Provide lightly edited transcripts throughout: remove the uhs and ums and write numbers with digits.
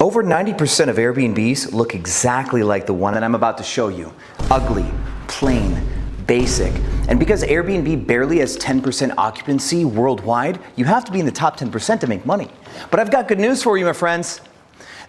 Over 90% of Airbnbs look exactly like the one that I'm about to show you. Ugly, plain, basic. And because Airbnb barely has 10% occupancy worldwide, you have to be in the top 10% to make money. But I've got good news for you, my friends.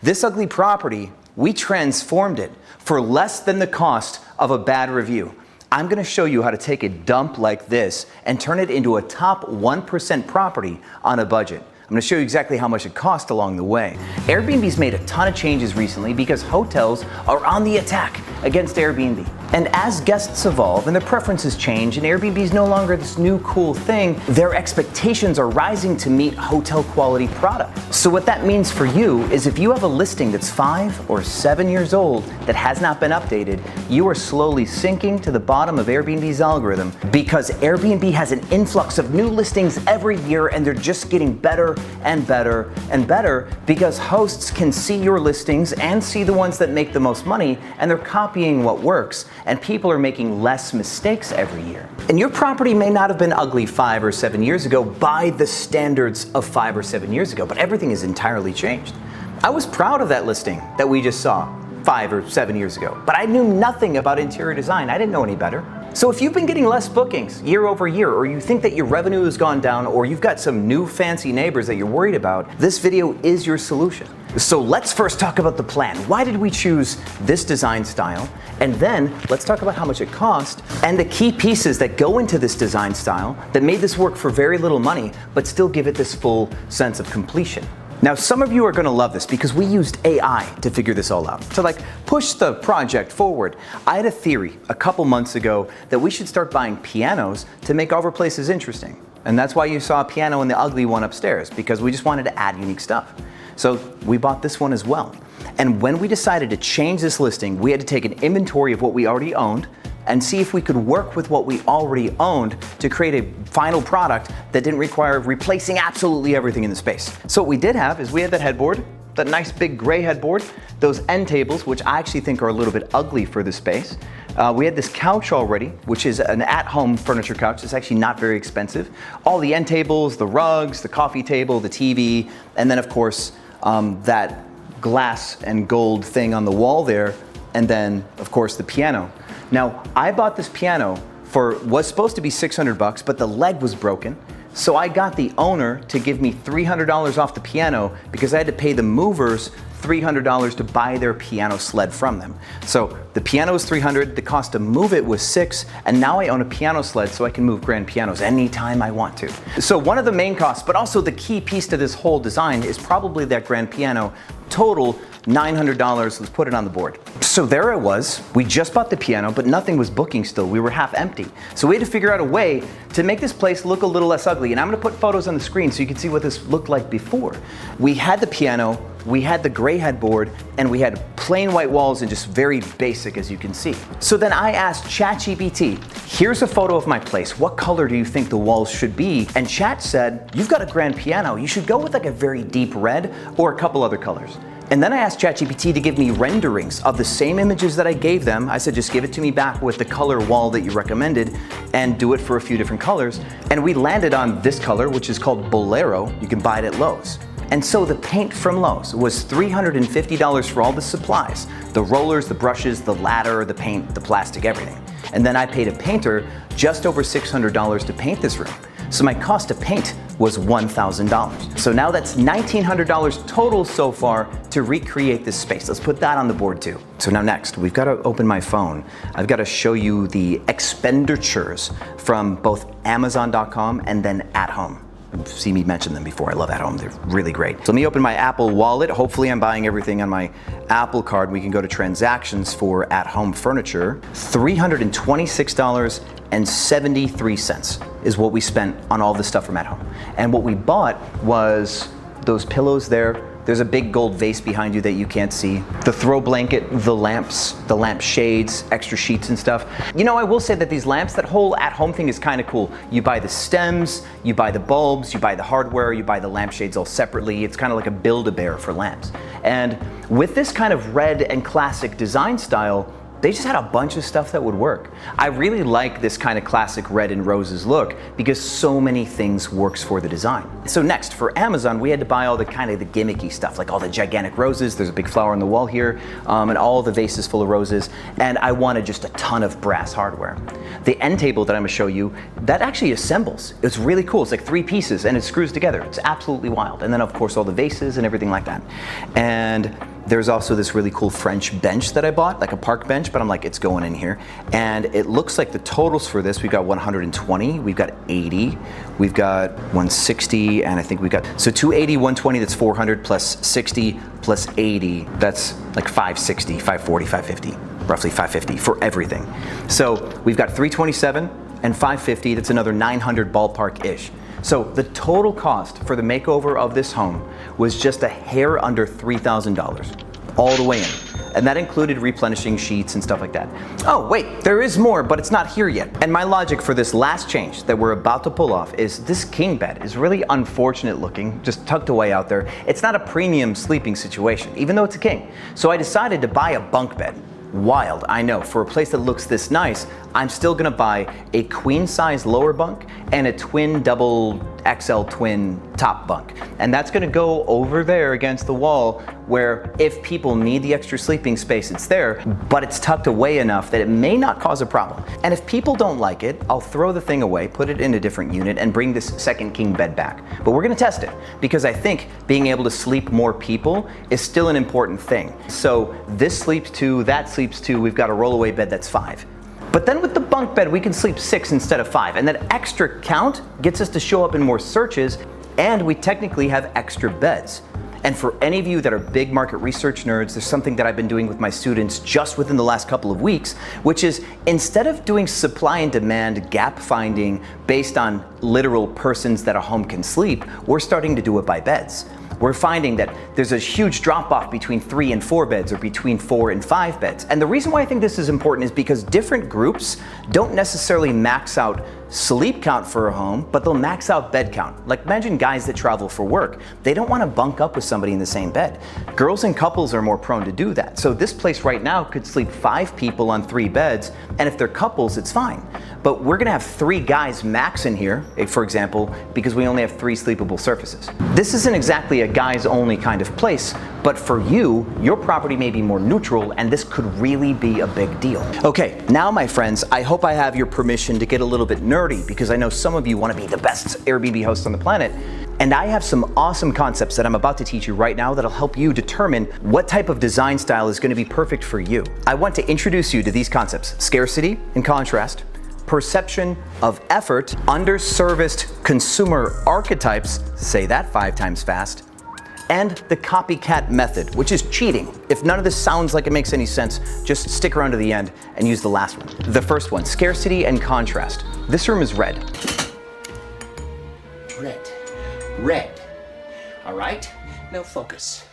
This ugly property, we transformed it for less than the cost of a bad review. I'm gonna show you how to take a dump like this and turn it into a top 1% property on a budget. I'm gonna show you exactly how much it cost along the way. Airbnb's made a ton of changes recently because hotels are on the attack against Airbnb. And as guests evolve and their preferences change and Airbnb's no longer this new cool thing, their expectations are rising to meet hotel quality product. So what that means for you is if you have a listing that's 5 or 7 years old that has not been updated, you are slowly sinking to the bottom of Airbnb's algorithm because Airbnb has an influx of new listings every year and they're just getting better and better and better because hosts can see your listings and see the ones that make the most money and they're copying what works. And people are making less mistakes every year. And your property may not have been ugly 5 or 7 years ago by the standards of 5 or 7 years ago, but everything has entirely changed. I was proud of that listing that we just saw 5 or 7 years ago, but I knew nothing about interior design. I didn't know any better. So if you've been getting less bookings year over year, or you think that your revenue has gone down, or you've got some new fancy neighbors that you're worried about, this video is your solution. So let's first talk about the plan. Why did we choose this design style? And then let's talk about how much it cost and the key pieces that go into this design style that made this work for very little money, but still give it this full sense of completion. Now, some of you are gonna love this because we used AI to figure this all out, to push the project forward. I had a theory a couple months ago that we should start buying pianos to make our places interesting. And that's why you saw a piano in the ugly one upstairs, because we just wanted to add unique stuff. So we bought this one as well. And when we decided to change this listing, we had to take an inventory of what we already owned and see if we could work with what we already owned to create a final product that didn't require replacing absolutely everything in the space. So what we did have is we had that headboard, that nice big gray headboard, those end tables, which I actually think are a little bit ugly for the space. We had this couch already, which is an at-home furniture couch. It's actually not very expensive. All the end tables, the rugs, the coffee table, the TV, and then of course, that glass and gold thing on the wall there, and then of course the piano. Now, I bought this piano was supposed to be $600, but the leg was broken. So I got the owner to give me $300 off the piano because I had to pay the movers $300 to buy their piano sled from them. So the piano was $300, the cost to move it was $6, and now I own a piano sled so I can move grand pianos anytime I want to. So one of the main costs, but also the key piece to this whole design is probably that grand piano. Total $900, let's put it on the board. So there it was, we just bought the piano, but nothing was booking still, we were half empty. So we had to figure out a way to make this place look a little less ugly, and I'm gonna put photos on the screen so you can see what this looked like before. We had the piano, we had the gray headboard, and we had plain white walls and just very basic, as you can see. So then I asked ChatGPT, here's a photo of my place, what color do you think the walls should be? And Chat said, you've got a grand piano, you should go with a very deep red or a couple other colors. And then I asked ChatGPT to give me renderings of the same images that I gave them. I said, just give it to me back with the color wall that you recommended and do it for a few different colors. And we landed on this color, which is called Bolero. You can buy it at Lowe's. And so the paint from Lowe's was $350 for all the supplies, the rollers, the brushes, the ladder, the paint, the plastic, everything. And then I paid a painter just over $600 to paint this room. So my cost to paint was $1,000. So now that's $1,900 total so far to recreate this space. Let's put that on the board too. So now next, we've got to open my phone. I've got to show you the expenditures from both Amazon.com and then at home. You've seen me mention them before. I love at home, they're really great. So let me open my Apple wallet. Hopefully I'm buying everything on my Apple card. We can go to transactions for at home furniture. $326.73 is what we spent on all this stuff from at home. And what we bought was those pillows there. There's a big gold vase behind you that you can't see. The throw blanket, the lamps, the lamp shades, extra sheets and stuff. You know, I will say that these lamps, that whole at-home thing is kind of cool. You buy the stems, you buy the bulbs, you buy the hardware, you buy the lampshades all separately. It's kind of like a Build-A-Bear for lamps. And with this kind of red and classic design style, They just had a bunch of stuff that would work. I really like this kind of classic red and roses look because so many things works for the design. So next, for Amazon, we had to buy all the kind of the gimmicky stuff, like all the gigantic roses. There's a big flower on the wall here, and all the vases full of roses. And I wanted just a ton of brass hardware. The end table that I'm gonna show you, that actually assembles. It's really cool. It's like 3 pieces and it screws together. It's absolutely wild. And then of course all the vases and everything like that. And there's also this really cool French bench that I bought, like a park bench, but I'm like, it's going in here. And it looks like the totals for this, we've got 120, we've got 80, we've got 160, and I think we've got, so 280, 120, that's 400, plus 60, plus 80, that's like 560, 540, 550, roughly 550 for everything. So we've got 327 and 550, that's another 900 ballpark-ish. So the total cost for the makeover of this home was just a hair under $3,000, all the way in. And that included replenishing sheets and stuff like that. Oh wait, there is more, but it's not here yet. And my logic for this last change that we're about to pull off is this king bed is really unfortunate looking, just tucked away out there. It's not a premium sleeping situation, even though it's a king. So I decided to buy a bunk bed. Wild, I know. For a place that looks this nice, I'm still gonna buy a queen size lower bunk and a twin double XL twin top bunk. And that's gonna go over there against the wall where if people need the extra sleeping space, it's there, but it's tucked away enough that it may not cause a problem. And if people don't like it, I'll throw the thing away, put it in a different unit, and bring this second king bed back. But we're gonna test it because I think being able to sleep more people is still an important thing. So this sleeps 2, that sleeps 2, we've got a rollaway bed that's 5. But then with the bunk bed, we can sleep 6 instead of 5. And that extra count gets us to show up in more searches, and we technically have extra beds. And for any of you that are big market research nerds, there's something that I've been doing with my students just within the last couple of weeks, which is instead of doing supply and demand gap finding based on literal persons that a home can sleep, we're starting to do it by beds. We're finding that there's a huge drop off between 3 and 4 beds or between 4 and 5 beds. And the reason why I think this is important is because different groups don't necessarily max out sleep count for a home, but they'll max out bed count. Like imagine guys that travel for work. They don't want to bunk up with somebody in the same bed. Girls and couples are more prone to do that. So this place right now could sleep 5 people on 3 beds, and if they're couples, it's fine. But we're gonna have 3 guys max in here, for example, because we only have 3 sleepable surfaces. This isn't exactly a guys only kind of place, but for you, your property may be more neutral, and this could really be a big deal. Okay, now my friends, I hope I have your permission to get a little bit nerdy, because I know some of you want to be the best Airbnb host on the planet. And I have some awesome concepts that I'm about to teach you right now that'll help you determine what type of design style is going to be perfect for you. I want to introduce you to these concepts: scarcity and contrast, perception of effort, underserviced consumer archetypes, say that 5 times fast, and the copycat method, which is cheating. If none of this sounds like it makes any sense, just stick around to the end and use the last one. The first one, scarcity and contrast. This room is red. Red. All right, now focus.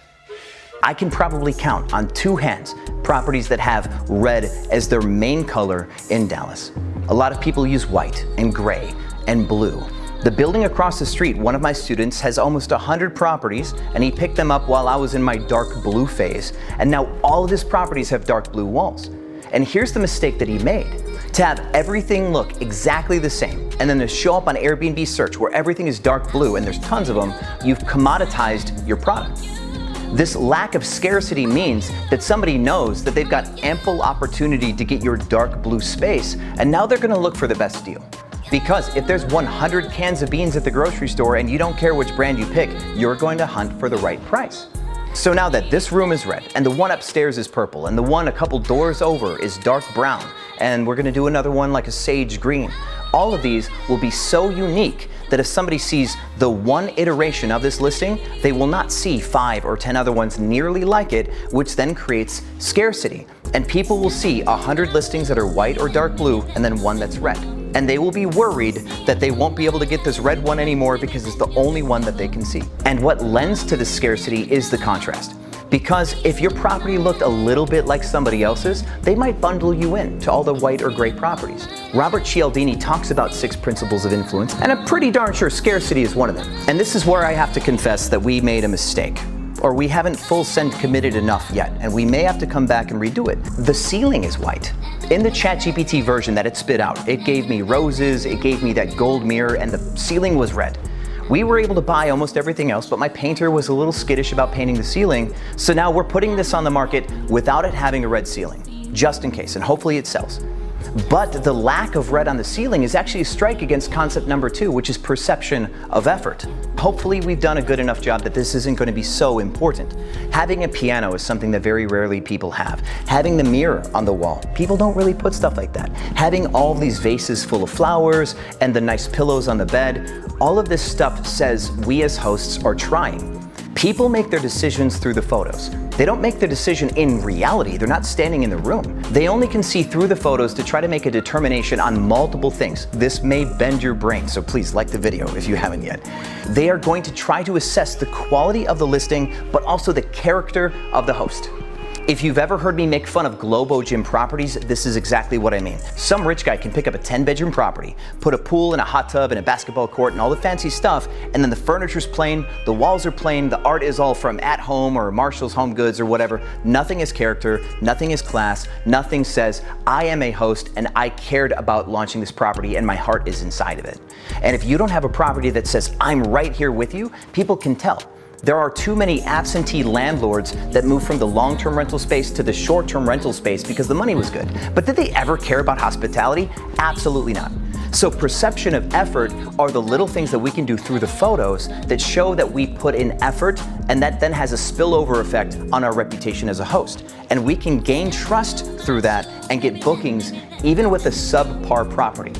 I can probably count on 2 hands properties that have red as their main color in Dallas. A lot of people use white and gray and blue. The building across the street, one of my students has almost 100 properties, and he picked them up while I was in my dark blue phase. And now all of his properties have dark blue walls. And here's the mistake that he made. To have everything look exactly the same, and then to show up on Airbnb search where everything is dark blue and there's tons of them, you've commoditized your product. This lack of scarcity means that somebody knows that they've got ample opportunity to get your dark blue space, and now they're gonna look for the best deal. Because if there's 100 cans of beans at the grocery store and you don't care which brand you pick, you're going to hunt for the right price. So now that this room is red, and the one upstairs is purple, and the one a couple doors over is dark brown, and we're gonna do another one like a sage green, all of these will be so unique that if somebody sees the one iteration of this listing, they will not see 5 or 10 other ones nearly like it, which then creates scarcity. And people will see 100 listings that are white or dark blue, and then one that's red. And they will be worried that they won't be able to get this red one anymore because it's the only one that they can see. And what lends to this scarcity is the contrast. Because if your property looked a little bit like somebody else's, they might bundle you in to all the white or gray properties. Robert Cialdini talks about 6 principles of influence, and I'm pretty darn sure scarcity is one of them. And this is where I have to confess that we made a mistake. or we haven't full send committed enough yet, and we may have to come back and redo it. The ceiling is white. In the ChatGPT version that it spit out, it gave me roses, it gave me that gold mirror, and the ceiling was red. We were able to buy almost everything else, but my painter was a little skittish about painting the ceiling, so now we're putting this on the market without it having a red ceiling, just in case, and hopefully it sells. But the lack of red on the ceiling is actually a strike against concept number 2, which is perception of effort. Hopefully we've done a good enough job that this isn't going to be so important. Having a piano is something that very rarely people have. Having the mirror on the wall, people don't really put stuff like that. Having all these vases full of flowers and the nice pillows on the bed, all of this stuff says we as hosts are trying. People make their decisions through the photos. They don't make the decision in reality. They're not standing in the room. They only can see through the photos to try to make a determination on multiple things. This may bend your brain, so please like the video if you haven't yet. They are going to try to assess the quality of the listing, but also the character of the host. If you've ever heard me make fun of Globo Gym properties, this is exactly what I mean. Some rich guy can pick up a 10-bedroom property, put a pool and a hot tub and a basketball court and all the fancy stuff, and then the furniture's plain, the walls are plain, the art is all from At Home or Marshall's Home Goods or whatever. Nothing is character, nothing is class, nothing says, I am a host and I cared about launching this property and my heart is inside of it. And if you don't have a property that says, I'm right here with you, people can tell. There are too many absentee landlords that move from the long-term rental space to the short-term rental space because the money was good. But did they ever care about hospitality? Absolutely not. So perception of effort are the little things that we can do through the photos that show that we put in effort, and that then has a spillover effect on our reputation as a host. And we can gain trust through that and get bookings even with a subpar property.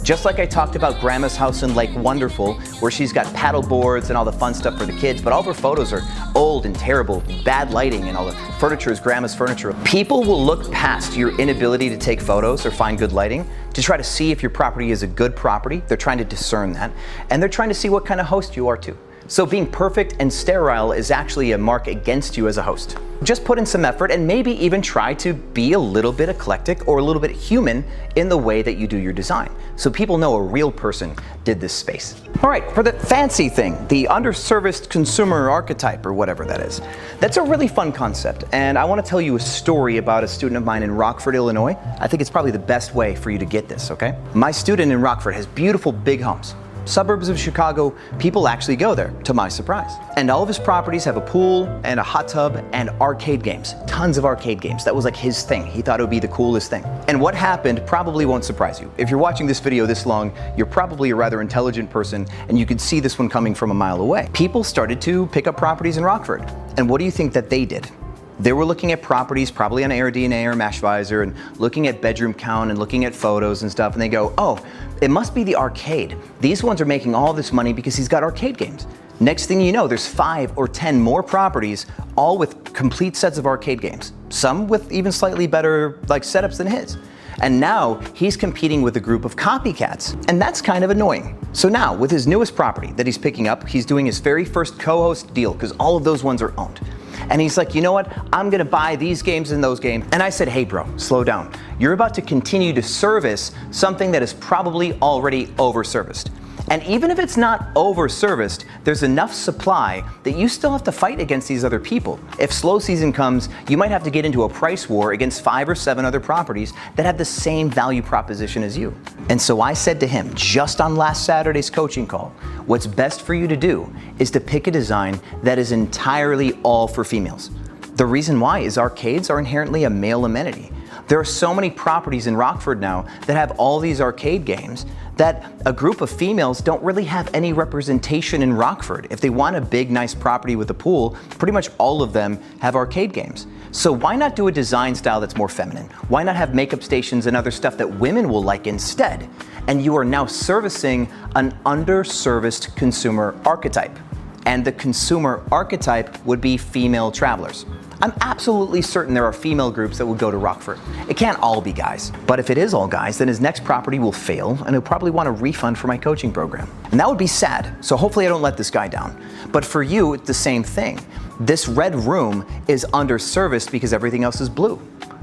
Just like I talked about Grandma's house in Lake Wonderful, where she's got paddle boards and all the fun stuff for the kids, but all of her photos are old and terrible, bad lighting, and all the furniture is Grandma's furniture. People will look past your inability to take photos or find good lighting to try to see if your property is a good property. They're trying to discern that, and they're trying to see what kind of host you are too. So being perfect and sterile is actually a mark against you as a host. Just put in some effort and maybe even try to be a little bit eclectic or a little bit human in the way that you do your design, so people know a real person did this space. All right, for the fancy thing, the underserviced consumer archetype or whatever that is, that's a really fun concept, and I want to tell you a story about a student of mine in Rockford, Illinois. I think it's probably the best way for you to get this, okay? My student in Rockford has beautiful big homes. Suburbs of Chicago, people actually go there, to my surprise. And all of his properties have a pool and a hot tub and arcade games, tons of arcade games. That was like his thing. He thought it would be the coolest thing. And what happened probably won't surprise you. If you're watching this video this long, you're probably a rather intelligent person, and you could see this one coming from a mile away. People started to pick up properties in Rockford. And what do you think that they did? They were looking at properties, probably on AirDNA or Mashvisor, and looking at bedroom count and looking at photos and stuff, and they go, oh, it must be the arcade. These ones are making all this money because he's got arcade games. Next thing you know, there's 5 or 10 more properties, all with complete sets of arcade games. Some with even slightly better setups than his. And now he's competing with a group of copycats, and that's kind of annoying. So now, with his newest property that he's picking up, he's doing his very first co-host deal, because all of those ones are owned. And he's like, you know what? I'm gonna buy these games and those games. And I said, hey bro, slow down. You're about to continue to service something that is probably already over-serviced. And even if it's not over-serviced, there's enough supply that you still have to fight against these other people. If slow season comes, you might have to get into a price war against 5 or 7 other properties that have the same value proposition as you. And so I said to him, just on last Saturday's coaching call, what's best for you to do is to pick a design that is entirely all for females. The reason why is arcades are inherently a male amenity. There are so many properties in Rockford now that have all these arcade games that a group of females don't really have any representation in Rockford. If they want a big, nice property with a pool, pretty much all of them have arcade games. So why not do a design style that's more feminine? Why not have makeup stations and other stuff that women will like instead? And you are now servicing an underserviced consumer archetype. And the consumer archetype would be female travelers. I'm absolutely certain there are female groups that would go to Rockford. It can't all be guys. But if it is all guys, then his next property will fail, and he'll probably want a refund for my coaching program. And that would be sad, so hopefully I don't let this guy down. But for you, it's the same thing. This red room is underserviced because everything else is blue.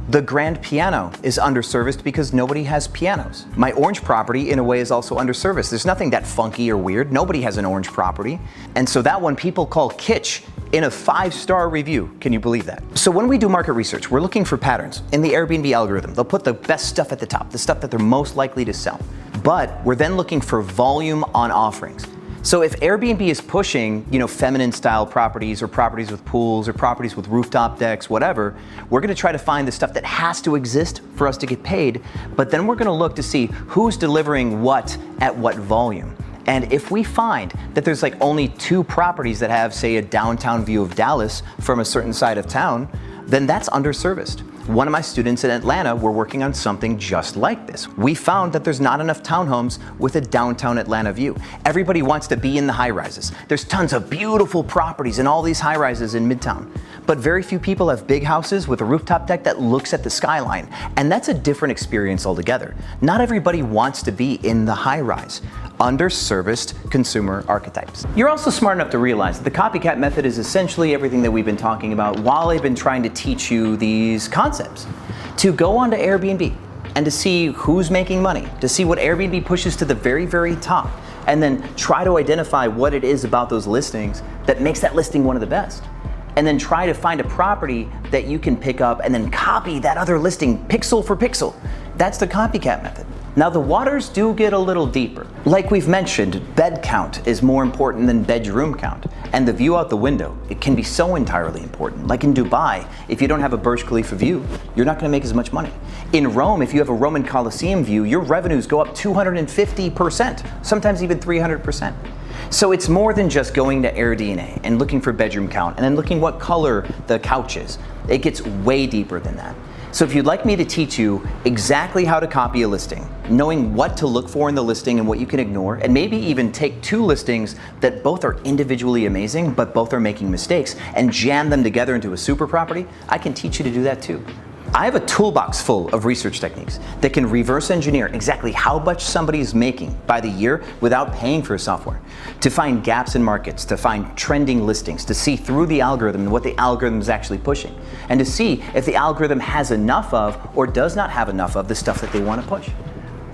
The grand piano is underserviced because nobody has pianos. My orange property, in a way, is also underserviced. There's nothing that funky or weird. Nobody has an orange property. And so that one people call kitsch in a 5-star review. Can you believe that? So when we do market research, we're looking for patterns. In the Airbnb algorithm, they'll put the best stuff at the top, the stuff that they're most likely to sell. But we're then looking for volume on offerings. So if Airbnb is pushing, feminine style properties or properties with pools or properties with rooftop decks, whatever, we're gonna try to find the stuff that has to exist for us to get paid, but then we're gonna look to see who's delivering what at what volume. And if we find that there's like only 2 properties that have, say, a downtown view of Dallas from a certain side of town, then that's underserviced. One of my students in Atlanta were working on something just like this. We found that there's not enough townhomes with a downtown Atlanta view. Everybody wants to be in the high rises. There's tons of beautiful properties in all these high rises in Midtown, but very few people have big houses with a rooftop deck that looks at the skyline, and that's a different experience altogether. Not everybody wants to be in the high rise. Underserviced consumer archetypes. You're also smart enough to realize that the copycat method is essentially everything that we've been talking about while I've been trying to teach you these concepts. To go onto Airbnb and to see who's making money, to see what Airbnb pushes to the very, very top, and then try to identify what it is about those listings that makes that listing one of the best. And then try to find a property that you can pick up and then copy that other listing pixel for pixel. That's the copycat method. Now the waters do get a little deeper. Like we've mentioned, bed count is more important than bedroom count. And the view out the window, it can be so entirely important. Like in Dubai, if you don't have a Burj Khalifa view, you're not gonna make as much money. In Rome, if you have a Roman Colosseum view, your revenues go up 250%, sometimes even 300%. So it's more than just going to AirDNA and looking for bedroom count and then looking what color the couch is. It gets way deeper than that. So if you'd like me to teach you exactly how to copy a listing, knowing what to look for in the listing and what you can ignore, and maybe even take 2 listings that both are individually amazing, but both are making mistakes, and jam them together into a super property, I can teach you to do that too. I have a toolbox full of research techniques that can reverse engineer exactly how much somebody is making by the year without paying for software, to find gaps in markets, to find trending listings, to see through the algorithm and what the algorithm is actually pushing, and to see if the algorithm has enough of or does not have enough of the stuff that they want to push.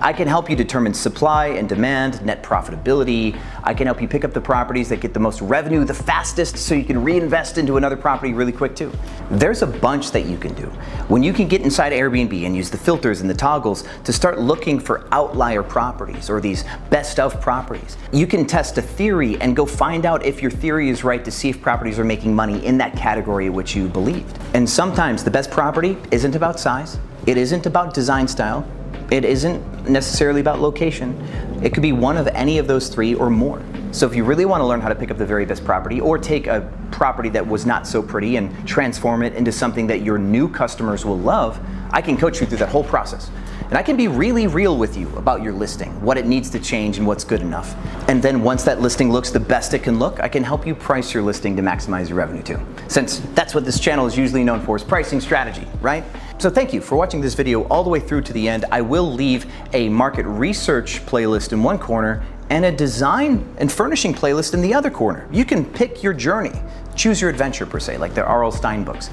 I can help you determine supply and demand, net profitability. I can help you pick up the properties that get the most revenue the fastest so you can reinvest into another property really quick too. There's a bunch that you can do. When you can get inside Airbnb and use the filters and the toggles to start looking for outlier properties or these best of properties, you can test a theory and go find out if your theory is right to see if properties are making money in that category which you believed. And sometimes the best property isn't about size, it isn't about design style, it isn't necessarily about location. It could be one of any of those 3 or more. So if you really want to learn how to pick up the very best property or take a property that was not so pretty and transform it into something that your new customers will love, I can coach you through that whole process. And I can be really real with you about your listing, what it needs to change and what's good enough. And then once that listing looks the best it can look, I can help you price your listing to maximize your revenue too. Since that's what this channel is usually known for, is pricing strategy, right? So thank you for watching this video all the way through to the end. I will leave a market research playlist in one corner and a design and furnishing playlist in the other corner. You can pick your journey, choose your adventure per se, like the R.L. Stine books.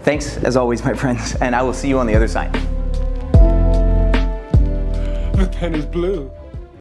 Thanks as always, my friends, and I will see you on the other side. The pen is blue.